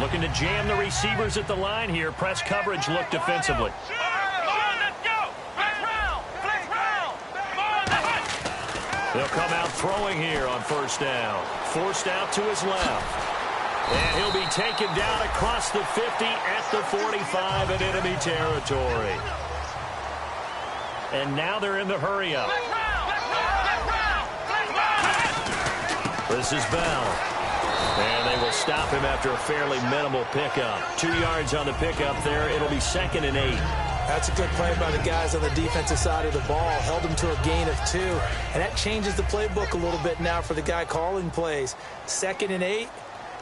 Looking to jam the receivers at the line here. Press coverage look defensively. They'll come out throwing here on first down. Forced out to his left. And he'll be taken down across the 50 at the 45 in enemy territory. And now they're in the hurry-up. This is Bell. And they will stop him after a fairly minimal pickup. 2 yards on the pickup there. It'll be 2nd and 8. That's a good play by the guys on the defensive side of the ball. Held him to a gain of 2. And that changes the playbook a little bit now for the guy calling plays. 2nd and 8.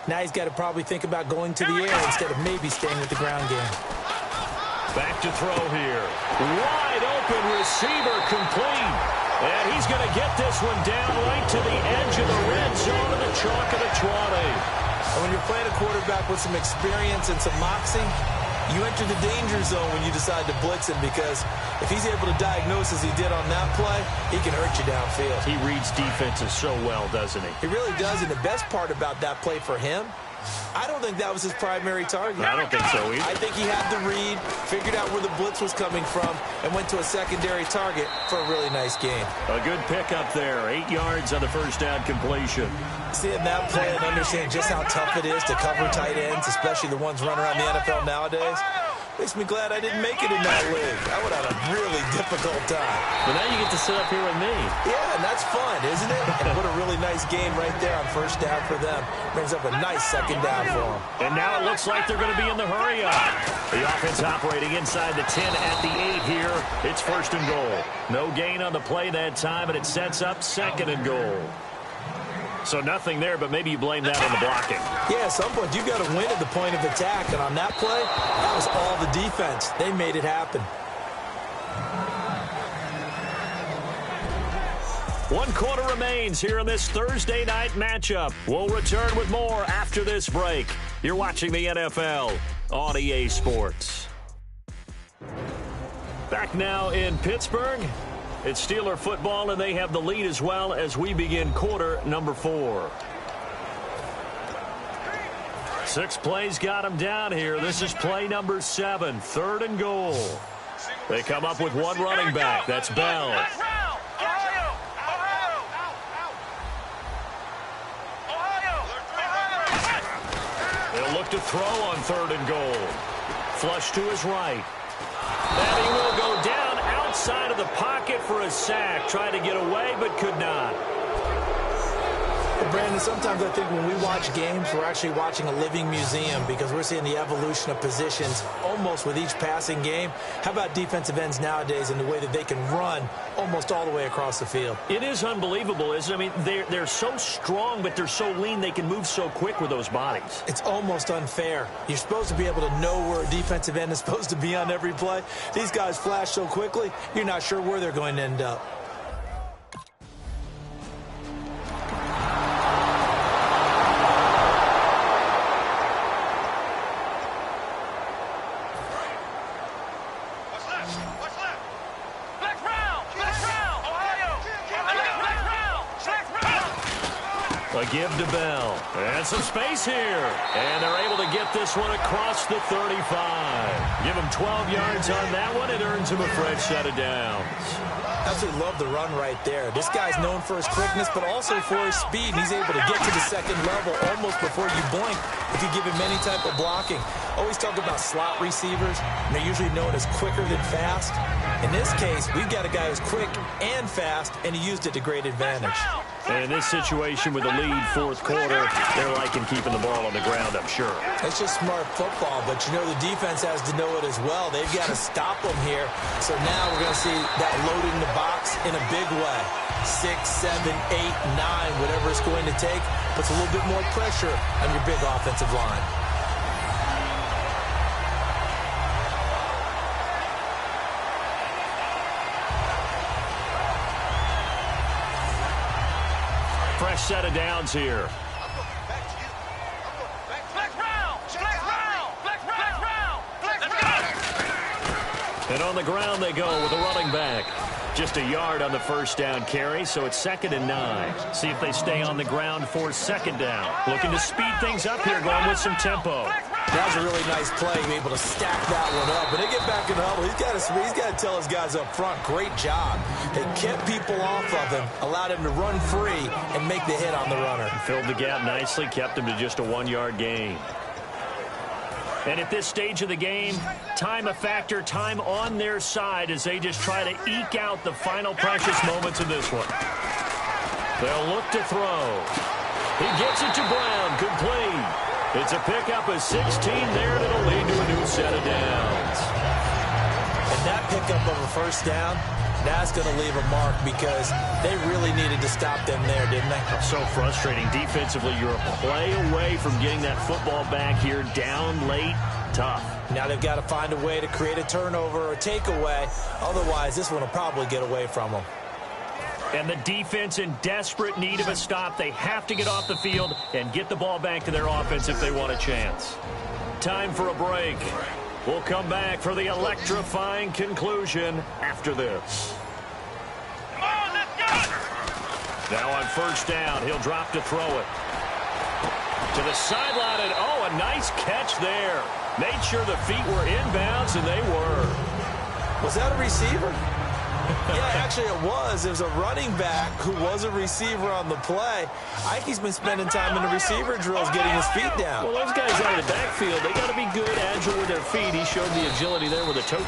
Now he's got to probably think about going to the air instead of maybe staying with the ground game. Back to throw here. Wide open receiver complete. And he's going to get this one down right to the edge of the red zone of the chalk of the 20. And when you're playing a quarterback with some experience and some moxie, you enter the danger zone when you decide to blitz him, because if he's able to diagnose as he did on that play, he can hurt you downfield. He reads defenses so well, doesn't he? He really does, and the best part about that play for him, I don't think that was his primary target. I don't think so either. I think he had the read, figured out where the blitz was coming from, and went to a secondary target for a really nice game. A good pickup there. 8 yards on the first down completion. Seeing that play and understand just how tough it is to cover tight ends, especially the ones running around the NFL nowadays, makes me glad I didn't make it in that league. I would have had a really difficult time. But now you get to sit up here with me. Yeah, and that's fun, isn't it? And what a really nice game right there on first down for them. Brings up a nice second down for them. And now it looks like they're going to be in the hurry-up. The offense operating inside the 10 at the 8 here. It's 1st and goal. No gain on the play that time, and it sets up 2nd and goal. So nothing there, but maybe you blame that on the blocking. Yeah, at some point you've got to win at the point of attack. And on that play, that was all the defense. They made it happen. 1 quarter remains here in this Thursday night matchup. We'll return with more after this break. You're watching the NFL on EA Sports. Back now in Pittsburgh. It's Steeler football, and they have the lead as well as we begin quarter number 4. 6 plays got them down here. This is play number 7, 3rd and goal. They come up with one running back. That's Bell. They'll look to throw on 3rd and goal. Flush to his right. And he will go down outside of the pocket for a sack. Tried to get away, but could not. Well, Brandon, sometimes I think when we watch games, we're actually watching a living museum, because we're seeing the evolution of positions almost with each passing game. How about defensive ends nowadays and the way that they can run almost all the way across the field? It is unbelievable, isn't it? I mean, they're so strong, but they're so lean, they can move so quick with those bodies. It's almost unfair. You're supposed to be able to know where a defensive end is supposed to be on every play. These guys flash so quickly, you're not sure where they're going to end up. A give to Bell. And some space here. And they're able to get this one across the 35. Give him 12 yards on that one. It earns him a fresh set of downs. Absolutely love the run right there. This guy's known for his quickness, but also for his speed. He's able to get to the second level almost before you blink if you give him any type of blocking. Always talk about slot receivers, and they're usually known as quicker than fast. In this case, we've got a guy who's quick and fast, and he used it to great advantage. And in this situation with the lead, 4th quarter, they're liking keeping the ball on the ground, I'm sure. It's just smart football, but you know the defense has to know it as well. They've got to stop them here. So now we're going to see that loading the box in a big way. 6, 7, 8, 9, whatever it's going to take, puts a little bit more pressure on your big offensive line. Fresh set of downs here. And on the ground they go with a running back. Just a yard on the first down carry, so it's 2nd and 9. See if they stay on the ground for 2nd down. Looking to speed things up here, going with some tempo. That was a really nice play, able to stack that one up. But they get back in the huddle. He's got to tell his guys up front, great job. They kept people off of him, allowed him to run free and make the hit on the runner. Filled the gap nicely, kept him to just a 1-yard gain. And at this stage of the game, time a factor, time on their side as they just try to eke out the final precious moments in this one. They'll look to throw. He gets it to Brown, complete. It's a pickup of 16 there, and it'll lead to a new set of downs. And that pickup of a first down, that's going to leave a mark because they really needed to stop them there, didn't they? So frustrating. Defensively, you're a play away from getting that football back here down late. Tough. Now they've got to find a way to create a turnover or takeaway. Otherwise, this one will probably get away from them. And the defense in desperate need of a stop. They have to get off the field and get the ball back to their offense if they want a chance. Time for a break. We'll come back for the electrifying conclusion after this. Come on, let's go! Now on first down, he'll drop to throw it. To the sideline, and oh, a nice catch there. Made sure the feet were inbounds, and they were. Was that a receiver? Yeah, actually it was. There's a running back who was a receiver on the play. Ike's been spending time in the receiver drills getting his feet down. Well, those guys out of the backfield, they got to be good, agile with their feet. He showed the agility there with a toe.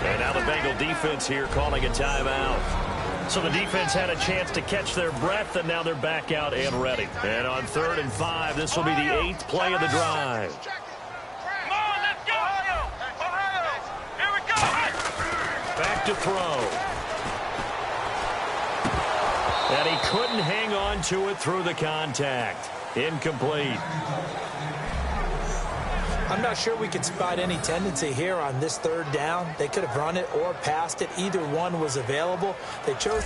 And now the Bengal defense here calling a timeout. So the defense had a chance to catch their breath, and now they're back out and ready. And on 3rd and 5, this will be the 8th play of the drive. Come on, let's go! Here we go! Back to throw. And he couldn't hang on to it through the contact. Incomplete. I'm not sure we could spot any tendency here on this 3rd down. They could have run it or passed it. Either one was available. They chose...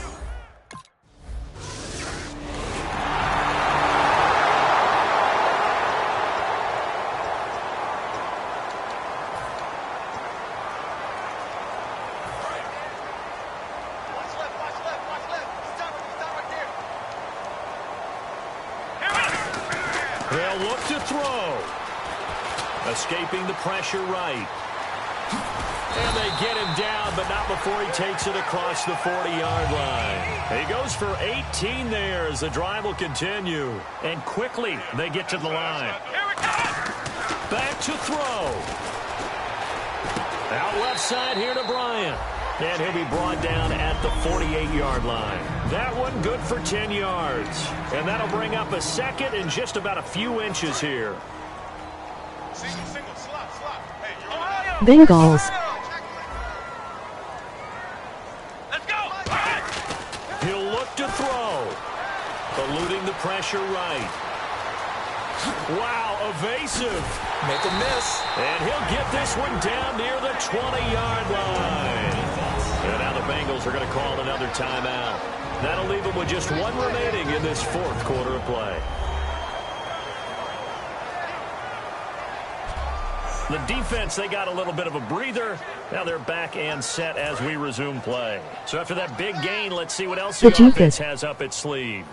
They'll look to throw. Escaping the pressure right. And they get him down, but not before he takes it across the 40-yard line. He goes for 18 there as the drive will continue. And quickly, they get to the line. Back to throw. Out left side here to Bryant. And he'll be brought down at the 48-yard line. That one good for 10 yards. And that'll bring up a second in just about a few inches here. Bengals. Let's go! He'll look to throw. Eluding the pressure right. Wow, evasive. Make a miss. And he'll get this one down near the 20-yard line. And now the Bengals are going to call another timeout. That'll leave them with just one remaining in this 4th quarter of play. The defense, they got a little bit of a breather. Now they're back and set as we resume play. So after that big gain, let's see what else the offense has up its sleeve.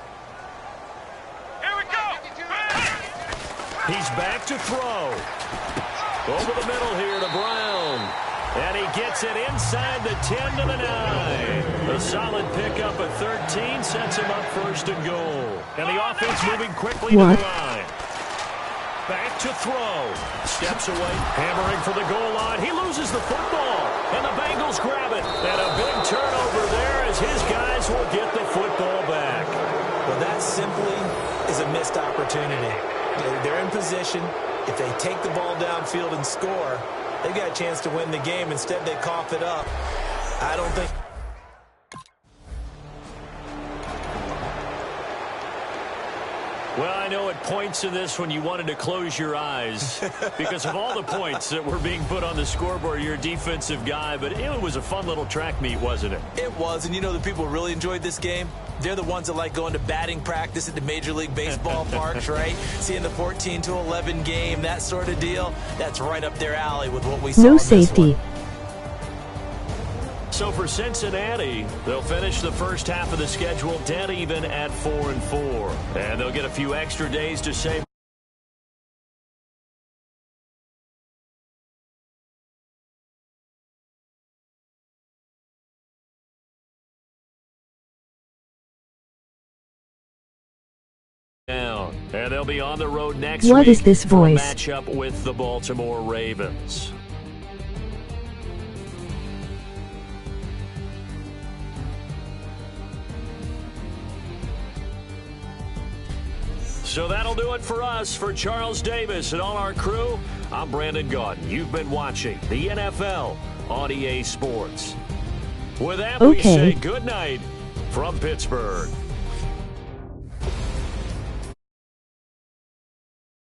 Here we go! He's back to throw. Over the middle here to Brown. And he gets it inside the 10 to the 9. A solid pickup at 13 sets him up 1st and goal. And the offense moving quickly to the line. Back to throw. Steps away, hammering for the goal line. He loses the football. And the Bengals grab it. And a big turnover there as his guys will get the football back. Well, that simply is a missed opportunity. They're in position. If they take the ball downfield and score, they've got a chance to win the game. Instead, they cough it up. I don't think... Well, I know it points to this when you wanted to close your eyes because of all the points that were being put on the scoreboard. You're a defensive guy, but it was a fun little track meet, wasn't it? It was, and you know the people who really enjoyed this game? They're the ones that like going to batting practice at the Major League Baseball parks, right? Seeing the 14-11 game, that sort of deal. That's right up their alley with what we saw. No safety. So for Cincinnati, they'll finish the first half of the schedule dead even at 4-4. And they'll get a few extra days to save. And they'll be on the road next What week is this for a voice? matchup with the Baltimore Ravens. So that'll do it for us. For Charles Davis and all our crew, I'm Brandon Gaudin. You've been watching the NFL on EA Sports. With that, we say good night from Pittsburgh.